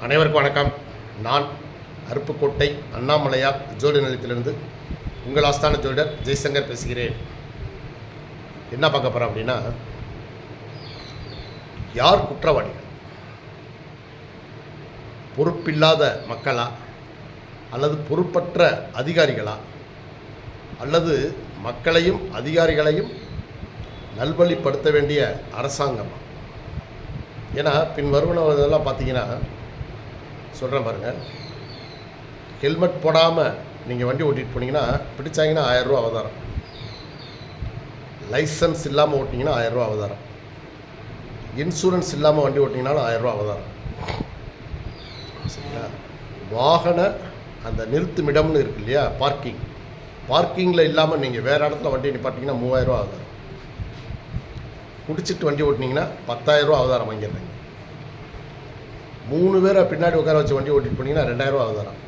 அனைவருக்கும் வணக்கம். நான் அருப்புக்கோட்டை அண்ணாமலையார் ஜோடி நிலையத்திலிருந்து உங்கள் ஆஸ்தான ஜோதிடர் ஜெய்சங்கர் பேசுகிறேன். என்ன பார்க்க போகிறோம் அப்படின்னா, யார் குற்றவாளிகள்? பொறுப்பில்லாத மக்களா, அல்லது பொறுப்பற்ற அதிகாரிகளா, அல்லது மக்களையும் அதிகாரிகளையும் நல்வழிப்படுத்த வேண்டிய அரசாங்கமா? ஏன்னா பின் வருவனெல்லாம் பார்த்தீங்கன்னா சொல்கிறேன் பாருங்கள், ஹெல்மெட் போடாமல் நீங்கள் வண்டி ஓட்டிகிட்டு போனீங்கன்னா பிடிச்சாங்கன்னா 1000 ரூபா அவதாரம், லைசன்ஸ் இல்லாமல் ஓட்டிங்கன்னா 1000 ரூபா அவதாரம், இன்சூரன்ஸ் இல்லாமல் வண்டி ஓட்டிங்கனாலும் 1000 ரூபா அவதாரம். சரிங்களா? வாகன அந்த நிறுத்துமிடம்னு இருக்கு இல்லையா, பார்க்கிங்கில் இல்லாமல் நீங்கள் வேறு இடத்துல வண்டி நிப்பாட்டிங்கன்னா 3000 ரூபா அவதாரம். குடிச்சிட்டு வண்டி ஓட்டினீங்கன்னா 10,000 ரூபா அவதாரம் வாங்கிடுறாங்க. 3 பேரை பின்னாடி உட்கார வச்சு வண்டி ஓட்டிட்டு போனீங்கன்னா 2000 ரூபா அவதாரம்.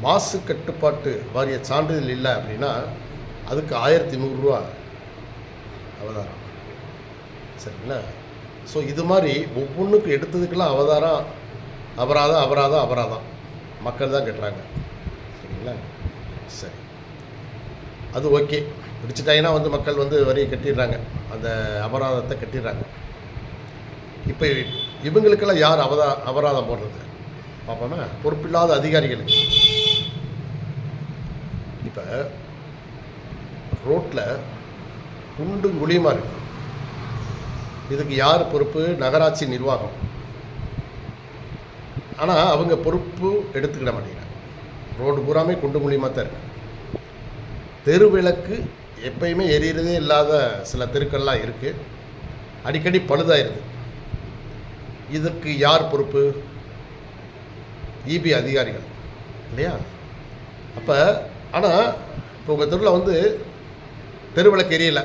மாசு கட்டுப்பாட்டு வாரிய சான்றிதழ் இல்லை அப்படின்னா அதுக்கு 1100 ரூபா அவதாரம். சரிங்களா? ஸோ இது மாதிரி ஒவ்வொன்றுக்கும் எடுத்ததுக்கெல்லாம் அவதாரம், அபராதம் மக்கள் தான் கட்டுறாங்க. சரிங்களா? சரி, அது ஓகே. பிடிச்சிட்டாங்கன்னா மக்கள் வரி கட்டிடுறாங்க, அந்த அபராதத்தை கட்டிடுறாங்க. இப்போ இவங்களுக்கெல்லாம் யார் அபராதம் போடுறது பார்ப்போமா? பொறுப்பில்லாத அதிகாரிகளுக்கு. இப்போ ரோட்டில் குண்டும் குழியுமா இருக்கு, இதுக்கு யார் பொறுப்பு? நகராட்சி நிர்வாகம். ஆனால் அவங்க பொறுப்பு எடுத்துக்கிட மாட்டேங்கிறாங்க. ரோடு பூராமே குண்டும் குழியுமா தான் இருக்கு. தெருவிளக்கு எப்பயுமே எரியறதே இல்லாத சில தெருக்கள்லாம் இருக்குது, அடிக்கடி பழுதாயிருது. இதுக்கு யார் பொறுப்பு? இபி அதிகாரிகள் இல்லையா? அப்போ ஆனால் இப்போ உங்கள் தெருவில் தெருவிளக்கு எரியலை,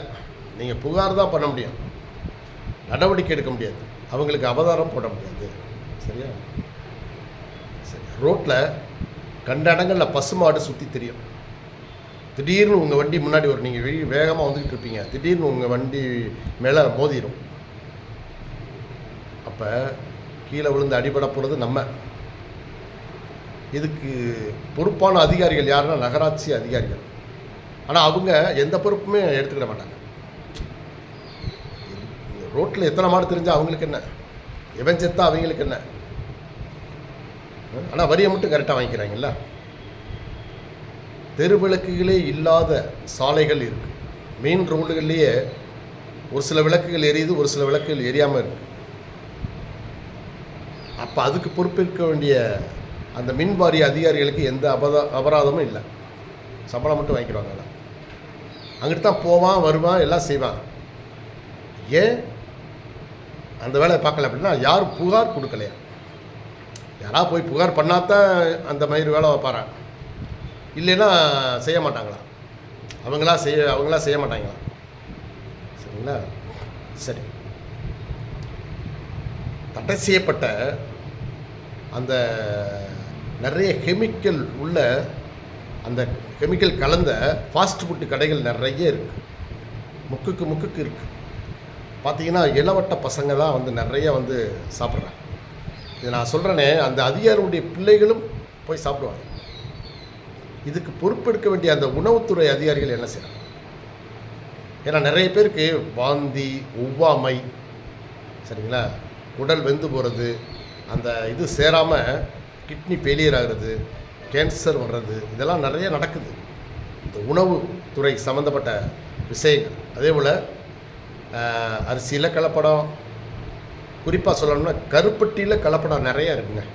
நீங்கள் புகார் தான் பண்ண முடியும், நடவடிக்கை எடுக்க முடியாது, அவங்களுக்கு அபராதம் போட முடியாது. சரியா? சரி, ரோட்டில் கண்ட இடங்களில் பசுமாடு சுற்றி தெரியும். திடீர்னு உங்கள் வண்டி முன்னாடி நீங்கள் வேகமாக வந்துக்கிட்டு இருப்பீங்க, திடீர்னு உங்கள் வண்டி மேலே மோதிடும். அப்போ கீழே விழுந்து அடிபட போகிறது நம்ம. இதுக்கு பொறுப்பான அதிகாரிகள் யாருன்னா நகராட்சி அதிகாரிகள். ஆனால் அவங்க எந்த பொறுப்புமே எடுத்துக்கிட மாட்டாங்க. ரோட்டில் எத்தனை மாடு தெரிஞ்சால் அவங்களுக்கு என்ன, எவன் செத்தா அவங்களுக்கு என்ன? ஆனால் வரியை மட்டும் கரெக்டாக வாங்கிக்கிறாங்கல்ல. தெருவிளக்குகளே இல்லாத சாலைகள் இருக்குது. மெயின் ரோடுகள்லேயே ஒரு சில விளக்குகள் எரியுது, ஒரு சில விளக்குகள் எரியாமல் இருக்குது. அப்போ அதுக்கு பொறுப்பேற்க வேண்டிய அந்த மின் வாரிய அதிகாரிகளுக்கு எந்த அபராதமும் இல்லை, சம்பளம் மட்டும் வாங்கிடுவாங்க. அங்கிட்டு தான் போவான், வருவான், எல்லாம் செய்வான். ஏன் அந்த வேலையை பார்க்கல அப்படின்னா, யாரும் புகார் கொடுக்கலையா? யாராவது போய் புகார் பண்ணாதான் அந்த மாதிரி வேலை வைப்பாரா? இல்லைன்னா செய்ய மாட்டாங்களா? அவங்களா செய்ய மாட்டாங்களா? சரிங்களா? சரி, தடை செய்யப்பட்ட அந்த நிறைய கெமிக்கல் உள்ள, அந்த கெமிக்கல் கலந்த ஃபாஸ்ட் ஃபுட்டு கடைகள் நிறைய இருக்குது, முக்குக்கு இருக்குது. பார்த்தீங்கன்னா இளவட்ட பசங்க தான் நிறைய சாப்பிட்றாங்க. இது நான் சொல்கிறேனே, அந்த அதிகாரியுடைய பிள்ளைகளும் போய் சாப்பிடுவாங்க. இதுக்கு பொறுப்பெடுக்க வேண்டிய அந்த உணவுத்துறை அதிகாரிகள் என்ன செய்யறாங்க? ஏன்னா நிறைய பேருக்கு வாந்தி, ஒவ்வாமை, சரிங்களா, உடல் வெந்து போகிறது, அந்த இது சேராமல் கிட்னி ஃபெயிலியர் ஆகிறது, கேன்சர் வர்றது, இதெல்லாம் நிறைய நடக்குது இந்த உணவுத்துறை சம்மந்தப்பட்ட விஷயங்கள். அதே போல் அரிசியில் கலப்படம், குறிப்பாக சொல்லணும்னா கருப்பட்டியில் கலப்படம் நிறையா இருக்குங்க.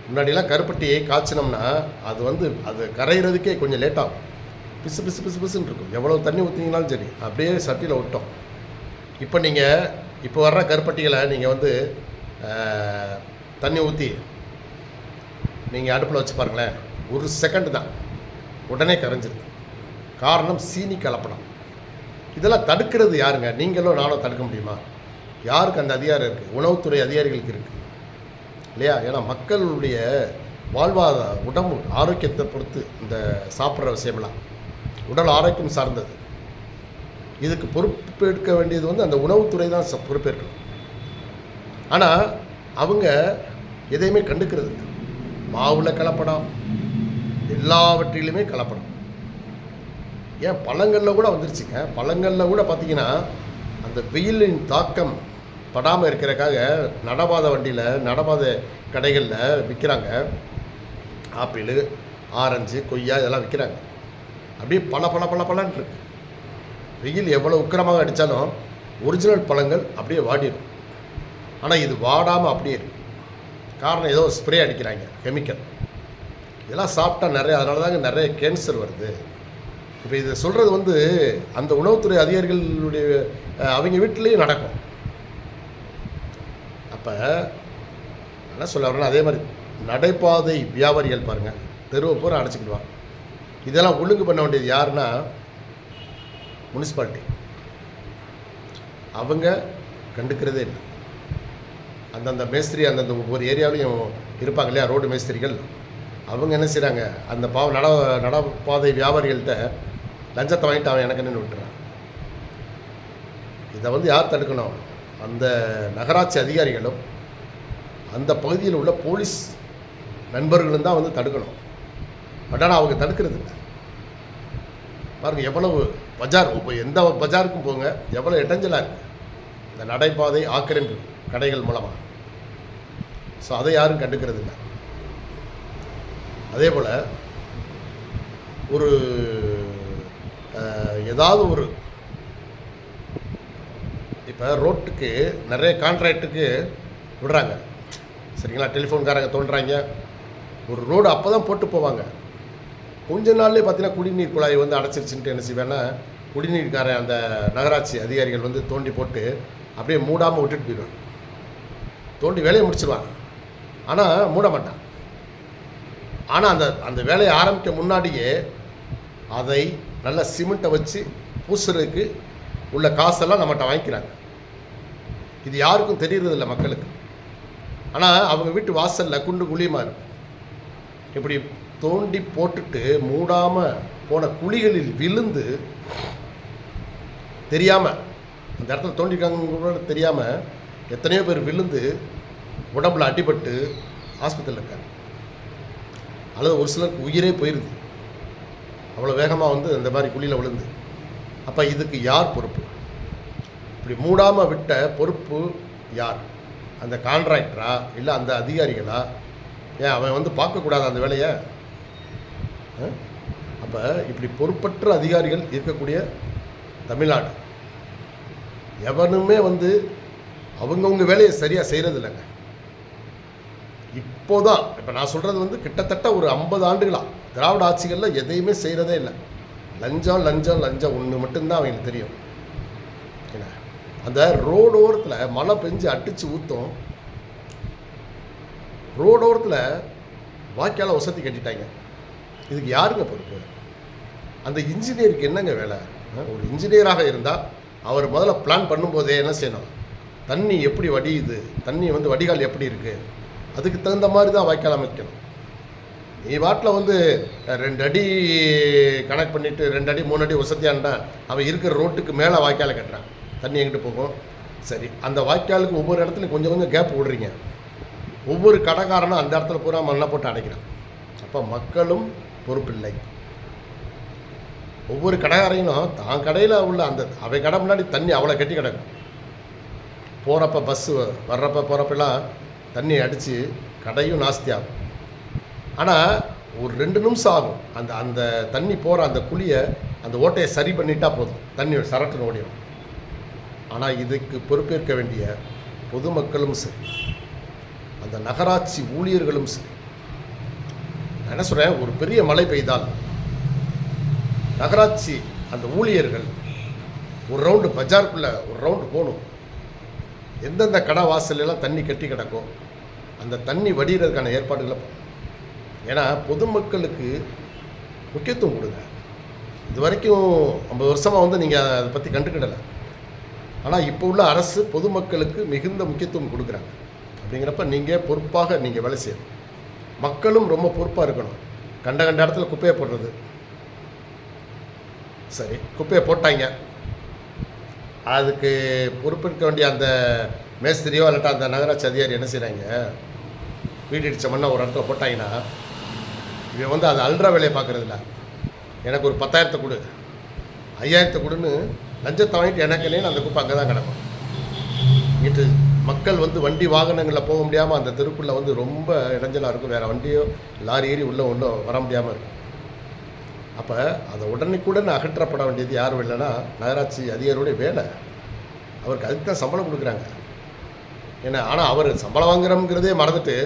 முன்னாடிலாம் கருப்பட்டியை காய்ச்சினோம்னா அது கரைகிறதுக்கே கொஞ்சம் லேட்டாகும், பிசுன்னு இருக்கும். எவ்வளோ தண்ணி ஊற்றிங்கனாலும் சரி, அப்படியே சட்டியில் விட்டோம். இப்போ வர்ற கருப்பட்டிகளை நீங்கள் தண்ணி ஊற்றி நீங்கள் அடுப்பில் வச்சு பாருங்களேன், 1 செகண்ட் தான், உடனே கரைஞ்சிருக்கு. காரணம் சீனி கலப்படம். இதெல்லாம் தடுக்கிறது யாருங்க? நீங்களும் நானும் தடுக்க முடியுமா? யாருக்கு அந்த அதிகாரம் இருக்குது? உணவுத்துறை அதிகாரிகளுக்கு இருக்குது இல்லையா? ஏன்னா மக்களுடைய உடம்பு ஆரோக்கியத்தை பொறுத்து இந்த சாப்பிட்ற விஷயம்லாம் உடல் ஆரோக்கியம் சார்ந்தது. இதுக்கு பொறுப்பேற்க வேண்டியது அந்த உணவுத்துறை தான் பொறுப்பேற்கணும். ஆனால் அவங்க எதையுமே கண்டுக்கிறது இல்லை. மாவில் கலப்படம், எல்லாவற்றிலுமே கலப்படம். ஏன் பழங்களில் கூட வந்துருச்சுங்க. பழங்களில் கூட பார்த்தீங்கன்னா அந்த வெயிலின் தாக்கம் படாமல் இருக்கிறக்காக நடபாத வண்டியில், நடபாத கடைகளில் விற்கிறாங்க. ஆப்பிள், ஆரஞ்சு, கொய்யா இதெல்லாம் விற்கிறாங்க. அப்படியே பல இருக்கு. வெயில் எவ்வளோ உக்கிரமாக அடித்தாலும் ஒரிஜினல் பழங்கள் அப்படியே வாடிடும். ஆனால் இது வாடாமல் அப்படியே இருக்கு. காரணம் ஏதோ ஸ்ப்ரே அடிக்கிறாங்க, கெமிக்கல். இதெல்லாம் சாப்பிட்டா அதனால தாங்க நிறைய கேன்சர் வருது. இப்போ இதை சொல்கிறது அந்த உணவுத்துறை அதிகாரிகளுடைய அவங்க வீட்டிலையும் நடக்கும். அப்போ என்ன சொல்ல வரேன்னா, அதே மாதிரி நடைபாதை வியாபாரிகள் பாருங்கள், தெருவை பூரா அடைச்சிக்கிடுவாங்க. இதெல்லாம் ஒழுங்கு பண்ண வேண்டியது யாருன்னா முனிசிபாலிட்டி. அவங்க கண்டுக்கிறதே இல்லை. அந்தந்த மேஸ்திரி அந்தந்த ஒவ்வொரு ஏரியாவிலையும் இருப்பாங்க இல்லையா, ரோடு மேஸ்திரிகள். அவங்க என்ன செய்கிறாங்க, அந்த நடப்பாதை வியாபாரிகள்கிட்ட லஞ்சத்தை வாங்கிட்டு அவன் எனக்கு நின்று விட்டுறான். இதை யார் தடுக்கணும்? அந்த நகராட்சி அதிகாரிகளும் அந்த பகுதியில் உள்ள போலீஸ் நண்பர்களும் தான் தடுக்கணும். பட் ஆனால் அவங்க தடுக்கிறது இல்லை. பாருங்கள் எவ்வளவு பஜார், இப்போ எந்த பஜாருக்கும் போங்க, எவ்வளோ இடைஞ்சலாக இருக்குது இந்த நடைபாதை ஆக்கிரமிப்பு கடைகள் மூலமாக. ஸோ அதை யாரும் கண்டுக்கிறது இல்லை. அதே போல் ஒரு ஏதாவது ஒரு இப்போ ரோட்டுக்கு நிறைய கான்ட்ராக்டுக்கு விடுறாங்க சரிங்களா, டெலிஃபோன்காரங்க தோன்றாங்க. ஒரு ரோடு அப்போ தான் போட்டு போவாங்க. கொஞ்ச நாள்லேயே பார்த்தீங்கன்னா குடிநீர் குழாய் அடைச்சிருச்சுன்ட்டு என்ன செய்வேன்னா, குடிநீர்காரன் அந்த நகராட்சி அதிகாரிகள் தோண்டி போட்டு அப்படியே மூடாமல் விட்டுட்டு போயிடுவான். தோண்டி வேலையை முடிச்சிடுவான், ஆனால் மூட மாட்டான். ஆனால் அந்த வேலையை ஆரம்பிக்க முன்னாடியே அதை நல்ல சிமெண்ட்டை வச்சு பூசுறதுக்கு உள்ள காசெல்லாம் நம்மகிட்ட வாங்கிக்கிறாங்க. இது யாருக்கும் தெரியறதில்லை மக்களுக்கு. ஆனால் அவங்க வீட்டு வாசலில் குண்டு குழியுமா இருக்கும். இப்படி தோண்டி போட்டுட்டு மூடாமல் போன குழிகளில் விழுந்து தெரியாமல், அந்த இடத்துல தோண்டிருக்காங்க தெரியாமல் எத்தனையோ பேர் விழுந்து உடம்புல அடிபட்டு ஹாஸ்பிட்டலில் இருக்காங்க. அல்லது ஒரு சிலருக்கு உயிரே போயிடுது, அவ்வளோ வேகமாக இந்த மாதிரி குழியில் விழுந்து. அப்போ இதுக்கு யார் பொறுப்பு? இப்படி மூடாமல் விட்ட பொறுப்பு யார்? அந்த கான்ட்ராக்டரா இல்லை அந்த அதிகாரிகளா? ஏன் அவன் பார்க்கக்கூடாது அந்த வேலையை? அப்போ இப்படி பொறுப்பற்ற அதிகாரிகள் இருக்கக்கூடிய தமிழ்நாடு, எவனுமே அவங்கவுங்க வேலையை சரியாக செய்கிறது இல்லைங்க. இப்போதான் இப்போ நான் சொல்கிறது கிட்டத்தட்ட ஒரு 50 ஆண்டுகளாக திராவிட ஆட்சிகளில் எதையுமே செய்கிறதே இல்லை. லஞ்சம் லஞ்சம் லஞ்சம் ஒன்று மட்டும்தான் அவங்களுக்கு தெரியும். என்ன, அந்த ரோடோரத்தில் மழை பெஞ்சு அடித்து ஊற்றும், ரோடோரத்தில் வாய்க்கால வசதி கட்டிட்டாங்க. இதுக்கு யாருங்க பொறுப்பு? அந்த இன்ஜினியருக்கு என்னங்க வேலை? ஒரு இன்ஜினியராக இருந்தால் அவர் முதல்ல பிளான் பண்ணும்போதே என்ன செய்யணும், தண்ணி எப்படி வடியுது, தண்ணி வடிகால் எப்படி இருக்குது, அதுக்கு தகுந்த மாதிரி தான் வாய்க்கால் அமைக்கணும். நீ வாட்டில் 2 அடி கனெக்ட் பண்ணிவிட்டு 2 அடி 3 அடி வசதியான்டா அவன் இருக்கிற ரோட்டுக்கு மேலே வாய்க்காலை கட்டுறான், தண்ணி எங்கிட்டு போகும்? சரி, அந்த வாய்க்காலுக்கு ஒவ்வொரு இடத்துலையும் கொஞ்சம் கொஞ்சம் கேப் விடுறீங்க. ஒவ்வொரு கடைக்காரனும் அந்த இடத்துல பூரா மண்ணை போட்டு அடைக்கிறான். அப்போ மக்களும் பொறுப்பில்லை. ஒவ்வொரு கடைக்காரையும் தான் கடையில் உள்ள அவன் கடை முன்னாடி தண்ணி அவ்வளோ கட்டி கிடக்கும். போகிறப்ப பஸ்ஸு வர்றப்ப போகிறப்பெல்லாம் தண்ணி அடித்து கடையும் நாஸ்தி ஆகும். ஆனால் ஒரு 2 நிமிஷம் ஆகும் அந்த தண்ணி போகிற அந்த குழியை, அந்த ஓட்டையை சரி பண்ணிட்டா போதும், தண்ணி சரட்டுன்னு ஓடிடும். ஆனால் இதுக்கு பொறுப்பேற்க வேண்டிய பொதுமக்களும் சரி, அந்த நகராட்சி ஊழியர்களும் சரி. நான் என்ன சொல்கிறேன், ஒரு பெரிய மழை பெய்தால் நகராட்சி அந்த ஊழியர்கள் ஒரு ரவுண்டு பஜாருக்குள்ளே ஒரு ரவுண்டு போகணும். எந்தெந்த கடை வாசல்லாம் தண்ணி கட்டி கிடக்கும் அந்த தண்ணி வடிகிறதுக்கான ஏற்பாடுகளை. ஏன்னா பொதுமக்களுக்கு முக்கியத்துவம் கொடுங்க. இது வரைக்கும் 50 வருஷமாக நீங்கள் அதை பற்றி கண்டுக்கிடலை. ஆனால் இப்போ உள்ள அரசு பொதுமக்களுக்கு மிகுந்த முக்கியத்துவம் கொடுக்குறாங்க. அப்படிங்கிறப்ப நீங்கள் பொறுப்பாக நீங்கள் வேலை செய்யணும். மக்களும் ரொம்ப பொறுப்பாக இருக்கணும். கண்ட இடத்துல குப்பையை போடுறது, சரி குப்பையை போட்டாங்க, அதுக்கு பொறுப்பேற்க வேண்டிய அந்த மேஸ்திரியோ இல்லாட்டா அந்த நகராட்சி அதிகாரி என்ன செய்கிறாங்க, வீடு இடித்த மண்ணை ஒரு இடத்துல போட்டாங்கன்னா இவன் வந்து அது அல்ற வேலையை பார்க்குறதில்ல. எனக்கு ஒரு 10,000 கொடு, 5,000 கொடுன்னு லஞ்சத்தை வாங்கிட்டு எனக்குன்னே அந்த குப்பை அங்கே தான் கிடக்கும். இங்கிட்டு மக்கள் வந்து வண்டி வாகனங்களில் போக முடியாமல் அந்த தெருக்குள்ளே வந்து ரொம்ப இடைஞ்சலாக இருக்கும். வேறு வண்டியோ லாரி ஏறி உள்ளே ஒன்றும் வர முடியாமல் இருக்கும். அப்போ அதை உடனுக்குடன் அகற்றப்பட வேண்டியது யாரும் இல்லைன்னா நகராட்சி அதிகாரியோடைய வேலை. அவருக்கு அதுக்கு தான் சம்பளம் கொடுக்குறாங்க. ஏன்னா ஆனால் அவர் சம்பளம் வாங்குறோங்கிறதே மறந்துட்டு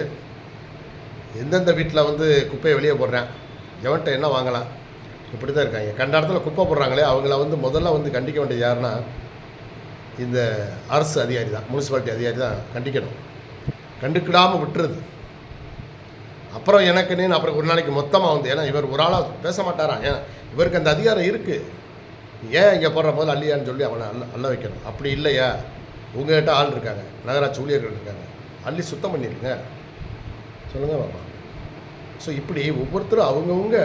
எந்தெந்த வீட்டில் வந்து குப்பையை வெளியே போடுறேன், எவன்கிட்ட என்ன வாங்கலாம், இப்படி தான் இருக்காங்க. கண்ட இடத்துல குப்பை போடுறாங்களே அவங்கள வந்து முதல்ல வந்து கண்டிக்க வேண்டியது யாருன்னா இந்த அரசு அதிகாரி தான், முனிசிபாலிட்டி அதிகாரி தான் கண்டிக்கணும். கண்டுக்கிடாமல் விட்டுருது. அப்புறம் எனக்குன்னு அப்புறம் ஒரு நாளைக்கு மொத்தமாக வந்து, ஏன்னா இவர் ஒரு ஆளாக பேச மாட்டாரான், ஏன் இவருக்கு அந்த அதிகாரம் இருக்குது, ஏன் இங்கே போடுற போது அள்ளியான்னு சொல்லி அவனை அள்ள வைக்கணும். அப்படி இல்லையா, உங்கள்கிட்ட ஆள் இருக்காங்க, நகராட்சி ஊழியர்கள் இருக்காங்க, அள்ளி சுத்தம் பண்ணிடுங்க, சொல்லுங்கள் பாப்பா. ஸோ இப்படி ஒவ்வொருத்தரும் அவங்கவுங்க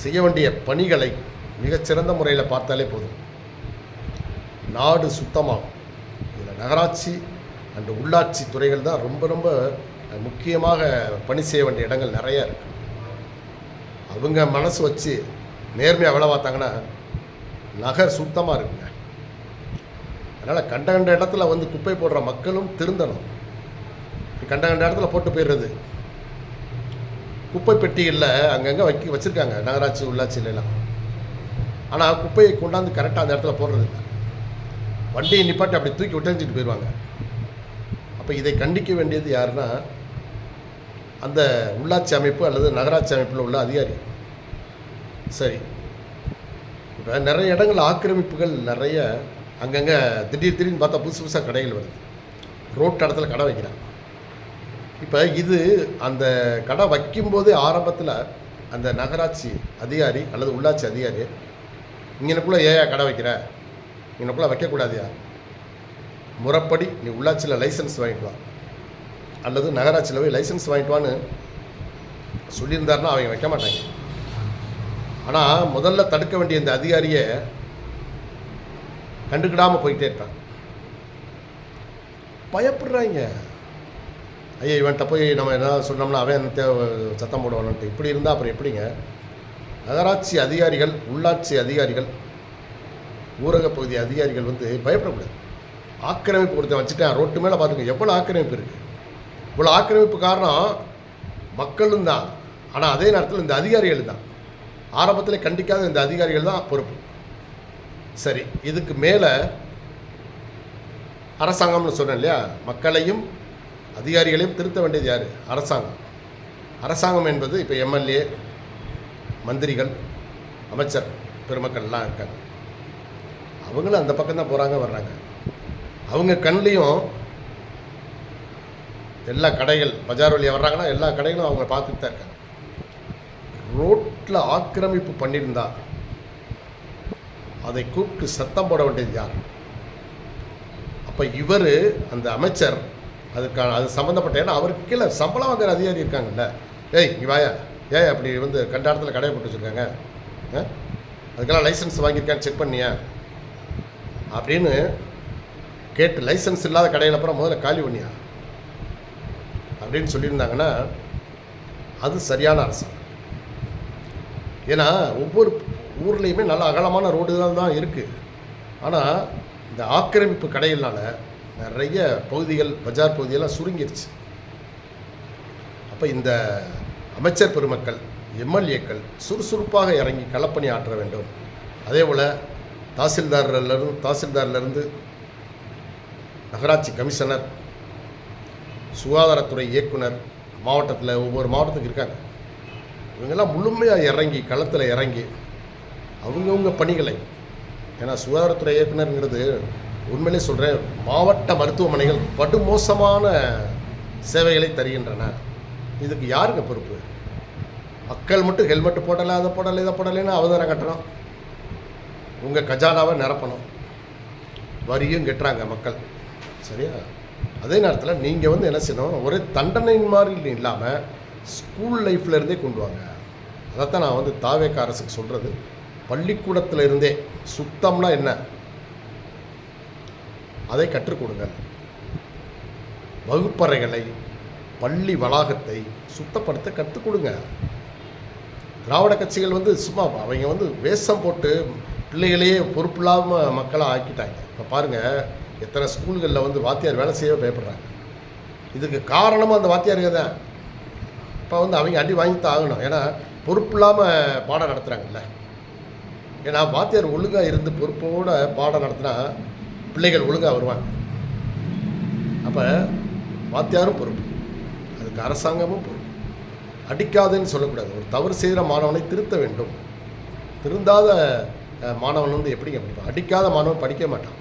செய்ய வேண்டிய பணிகளை மிகச்சிறந்த முறையில் பார்த்தாலே போதும், நாடு சுத்தமாகும். இதில் நகராட்சி அண்ட் உள்ளாட்சி துறைகள் தான் ரொம்ப ரொம்ப முக்கியமாக பணி செய்ய வேண்டிய இடங்கள் நிறையா இருக்குது. அவங்க மனசு வச்சு நேர்மையாக வேலை பார்த்தாங்கன்னா நகர் சுத்தமாக இருக்குங்க. அதனால் கண்ட கண்ட இடத்துல வந்து குப்பை போடுற மக்களும் திருந்தணும். கண்ட கண்ட இடத்துல போட்டு போயிடுறது. குப்பை பெட்டிகளில் அங்கங்கே வச்சுருக்காங்க நகராட்சி உள்ளாட்சியிலலாம். ஆனால் குப்பையை கொண்டாந்து கரெக்டாக அந்த இடத்துல போடுறது இல்லை. வண்டியை நிப்பாட்டி அப்படி தூக்கி விட்டுஞ்சிட்டு போயிடுவாங்க. அப்போ இதை கண்டிக்க வேண்டியது யாருன்னா அந்த உள்ளாட்சி அமைப்பு அல்லது நகராட்சி அமைப்பில் உள்ள அதிகாரி. சரி, இப்போ நிறைய இடங்கள் ஆக்கிரமிப்புகள் நிறைய அங்கங்கே திடீர்னு பார்த்தா புதுசு புதுசாக கடைகள் வருது. ரோட்டு இடத்துல கடை வைக்கிறாங்க. இப்போ இது அந்த கடை வைக்கும்போதே ஆரம்பத்தில் அந்த நகராட்சி அதிகாரி அல்லது உள்ளாட்சி அதிகாரி இங்கனக்குள்ளே ஏயா கடை வைக்கிற, இங்கனக்குள்ளே வைக்கக்கூடாதியா, முறைப்படி நீ உள்ளாட்சியில் லைசன்ஸ் வாங்கிட்டு வா அல்லது நகராட்சியில் போய் லைசன்ஸ் வாங்கிட்டு வான்னு சொல்லியிருந்தாருன்னா அவங்க வைக்க மாட்டாங்க. ஆனால் முதல்ல தடுக்க வேண்டிய இந்த அதிகாரியை கண்டுக்கிடாமல் போய்கிட்டே இருக்காங்க. பயப்படுறாங்க. ஐயா இவன்கிட்ட போய் நம்ம என்ன சொன்னோம்னா அவன் சத்தம் போடுவான்ட்டு. இப்படி இருந்தால் அப்புறம் எப்படிங்க? நகராட்சி அதிகாரிகள், உள்ளாட்சி அதிகாரிகள், ஊரக பகுதி அதிகாரிகள் வந்து பயப்படக்கூடாது. ஆக்கிரமிப்பு கொடுத்த வச்சுட்டேன் ரோட்டு மேலே பார்த்துங்க எவ்வளோ ஆக்கிரமிப்பு இருக்குது. இவ்வளோ ஆக்கிரமிப்பு காரணம் மக்களும் தான். ஆனால் அதே நேரத்தில் இந்த அதிகாரிகள் தான். ஆரம்பத்தில் கண்டிக்காத இந்த அதிகாரிகள் தான் பொறுப்பு. சரி, இதுக்கு மேலே அரசாங்கம்னு சொன்னேன் இல்லையா, மக்களையும் அதிகாரிகளையும் திருத்த வேண்டியது யார்? அரசாங்கம். அரசாங்கம் என்பது இப்போ எம்எல்ஏ, மந்திரிகள், அமைச்சர் பெருமக்கள்லாம் இருக்காங்க. அவங்களும் அந்த பக்கம் தான் போகிறாங்க வர்றாங்க. அவங்க கண்லேயும் எல்லா கடைகள் பஜார் வழியாக வர்றாங்கன்னா எல்லா கடைகளும் அவங்க பார்த்துட்டு தான் இருக்காங்க. ரோட்டில் ஆக்கிரமிப்பு பண்ணியிருந்தா அதை கூப்பிட்டு சத்தம் போட வேண்டியது யார்? அப்போ இவர் அந்த அமைச்சர் அதுக்கான அது சம்மந்தப்பட்ட, ஏன்னா அவருக்கு கீழே சம்பளம் வாங்குற அதிகாரி இருக்காங்கல்ல. ஏய் இங்கே வாயா, ஏன் அப்படி வந்து கண்ட இடத்துல கடையை போட்டு வச்சுருக்காங்க, அதுக்கெல்லாம் லைசன்ஸ் வாங்கியிருக்கான்னு செக் பண்ணியா அப்படின்னு கேட்டு லைசன்ஸ் இல்லாத கடையில் அப்புறம் முதல்ல காலி பண்ணியா அப்படின்னு சொல்லியிருந்தாங்கன்னா அது சரியான அரசாங்கம். ஏன்னா ஒவ்வொரு ஊர்லேயுமே நல்ல அகலமான ரோடு தான் இருக்குது. ஆனால் இந்த ஆக்கிரமிப்பு கடைகளால் நிறைய பகுதிகள், பஜார் பகுதியெல்லாம் சுருங்கிருச்சு. அப்போ இந்த அமைச்சர் பெருமக்கள், எம்எல்ஏக்கள் சுறுசுறுப்பாக இறங்கி களப்பணி ஆற்ற வேண்டும். அதே போல் தாசில்தார்லேருந்து நகராட்சி கமிஷனர், சுகாதாரத்துறை இயக்குனர், மாவட்டத்தில் ஒவ்வொரு மாவட்டத்துக்கு இருக்காங்க. இவங்கெல்லாம் முழுமையாக இறங்கி களத்தில் இறங்கி அவங்கவுங்க பணிகளை, ஏன்னா சுகாதாரத்துறை இயக்குனருங்கிறது உண்மையிலே சொல்கிறேன், மாவட்ட மருத்துவமனைகள் படுமோசமான சேவைகளை தருகின்றன. இதுக்கு யாருங்க பொறுப்பு? மக்கள் மட்டும் ஹெல்மெட்டு போடலை, அதை போடலை, இதை போடலைன்னு அவதாரம் கட்டணும். உங்கள் கஜானாவை நிரப்பணும். வரியும் கட்டுறாங்க மக்கள், சரியா? அதே நேரத்தில் நீங்கள் வந்து என்ன செய்யணும், ஒரே தண்டனை மாதிரி இல்லாமல் ஸ்கூல் லைஃப்லேருந்தே கொண்டு வாங்க. அதைத்தான் நான் வந்து தாவேக அரசுக்கு சொல்கிறது. பள்ளிக்கூடத்தில் இருந்தே சுத்தம்னா என்ன அதை கற்றுக் கொடுங்கள். வகுப்பறைகளை பள்ளி வளாகத்தை சுத்தப்படுத்த கற்றுக் கொடுங்க. திராவிட கட்சிகள் வந்து சும்மா அவங்க வந்து வேஷம் போட்டு பிள்ளைகளையே பொறுப்பில்லாமல் மக்களாக ஆக்கிட்டாங்க. இப்போ பாருங்கள், எத்தனை ஸ்கூல்களில் வந்து வாத்தியார் வேலை செய்யவே பயப்படுறாங்க. இதுக்கு காரணமும் அந்த வாத்தியாருங்க தான். இப்போ வந்து அவங்க அடி வாங்கி தான் ஆகணும். ஏன்னா பொறுப்பில்லாமல் பாடம் நடத்துகிறாங்கல்ல. ஏன்னா வாத்தியார் ஒழுங்காக இருந்து பொறுப்போடு பாடம் நடத்தினா பிள்ளைகள் ஒழுங்காக வருவாங்க. அப்போ வாத்தியாரும் பொறுப்பு, அதுக்கு அரசாங்கமும் பொறுப்பு. அடிக்காதுன்னு சொல்லக்கூடாது. ஒரு தவறு செய்கிற மாணவனை திருத்த வேண்டும். திருந்தாத மாணவன் வந்து எப்படிங்க படிப்பான்? அடிக்காத மாணவன் படிக்க மாட்டான்.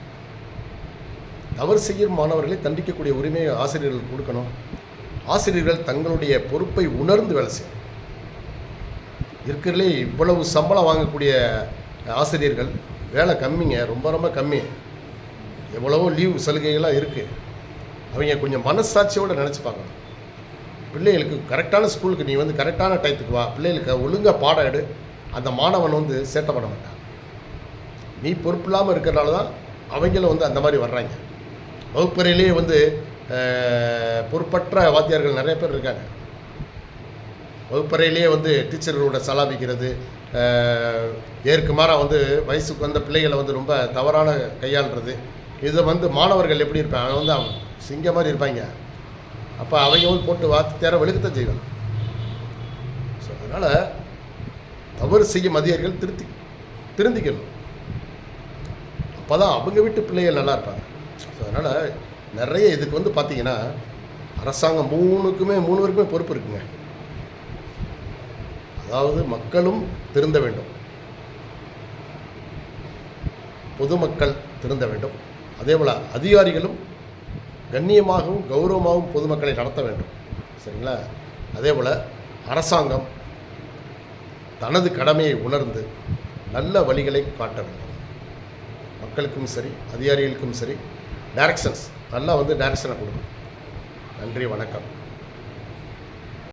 தவறு செய்யும் மாணவர்களை தண்டிக்கக்கூடிய உரிமையை ஆசிரியர்கள் கொடுக்கணும். ஆசிரியர்கள் தங்களுடைய பொறுப்பை உணர்ந்து வேலை செய்யணும். இருக்கிறதுலே இவ்வளவு சம்பளம் வாங்கக்கூடிய ஆசிரியர்கள் வேலை கம்மிங்க, ரொம்ப ரொம்ப கம்மி. எவ்வளவோ லீவ் சலுகைகள்லாம் இருக்குது. அவங்க கொஞ்சம் மனசாட்சியோடு நினச்சிப்பாங்க. பிள்ளைகளுக்கு கரெக்டான ஸ்கூலுக்கு நீ வந்து கரெக்டான டயத்துக்கு வா, பிள்ளைகளுக்கு ஒழுங்காக பாடம் எடு, அந்த மாணவன் வந்து சேட்டை பண்ண மாட்டான். நீ பொறுப்பு இல்லாமல் இருக்கிறனால தான் அவங்களும் வந்து அந்த மாதிரி வர்றாங்க. வகுப்பறையிலே வந்து பொறுப்பற்ற வாத்தியார்கள் நிறைய பேர் இருக்காங்க. வகுப்பறையிலேயே வந்து டீச்சர்களோட சலாபிக்கிறது, ஏற்கு மாறாக வந்து வயசுக்கு வந்த பிள்ளைகளை வந்து ரொம்ப தவறான கையாளுறது. இதை வந்து மாணவர்கள் எப்படி இருப்பாங்க? அவங்க வந்து சிங்க மாதிரி இருப்பாங்க. அப்போ அவங்க வந்து போட்டு வாத்தியாரை வெளுக்கத்தான் செய்வாங்க. ஸோ அதனால் தவறு செய்யும் அதிகாரிகள் திருந்திக்கணும். அப்போ தான் அவங்க வீட்டு பிள்ளைகள் நல்லா இருப்பாங்க. ஸோ அதனால் நிறைய இதுக்கு வந்து பார்த்திங்கன்னா அரசாங்கம் மூணு பேருக்குமே பொறுப்பு இருக்குங்க. அதாவது மக்களும் திருந்த வேண்டும், பொதுமக்கள் திருந்த வேண்டும், அதே போல் அதிகாரிகளும் கண்ணியமாகவும் கௌரவமாகவும் பொதுமக்களை நடத்த வேண்டும். சரிங்களா? அதே போல் அரசாங்கம் தனது கடமையை உணர்ந்து நல்ல வழிகளை காட்ட வேண்டும். மக்களுக்கும் சரி, அதிகாரிகளுக்கும் சரி, டைரக்ஷன்ஸ் நல்லா வந்து டைரக்ஷனை கொடுக்கணும். நன்றி, வணக்கம்.